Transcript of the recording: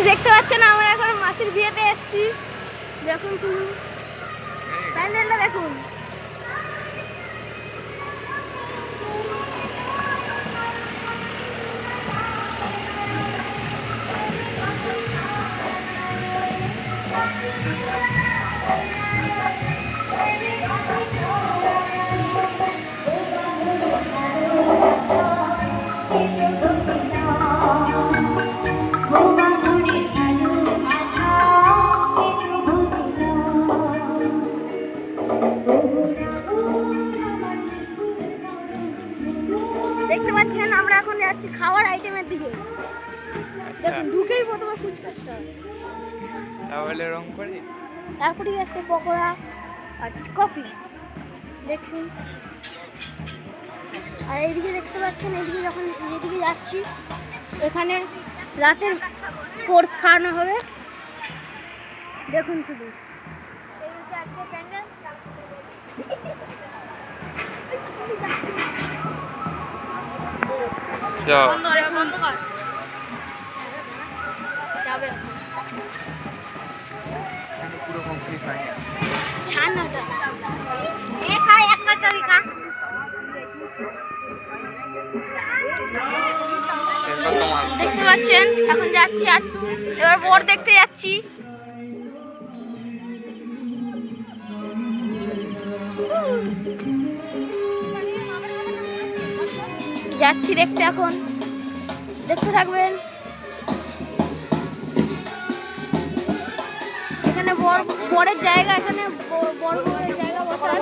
দেখতে পাচ্ছেন আমরা এখন মাসির বিয়েতে এসেছি। দেখুন শুধু প্যান্ডেলটা দেখুন। দেখতে পাচ্ছেন আমরা এখন যাচ্ছি খাওয়ার আইটেমের দিকে। দেখুন ঢুকেই প্রথমে ফুচকা, তাহলে রং করে তারপরে আসছে পকোড়া আর কফি। দেখুন আর এইদিকে দেখতে পাচ্ছেন, এইদিকে যখন এদিকে যাচ্ছি এখানে রাতের কোর্স খাওয়ানো হবে। দেখুন শুধু বন্ধ কর যাবে পুরো কমপ্লিট হয় ছানাটা এ খাই একটা তরিকা। দেখতে পাচ্ছেন এখন যাচ্ছি আটটু, এবার বোর দেখতে যাচ্ছি। যাচ্ছি দেখতে, এখন দেখতে থাকবেন। এখানে বরের জায়গা, এখানে বড় বড় জায়গা বসার।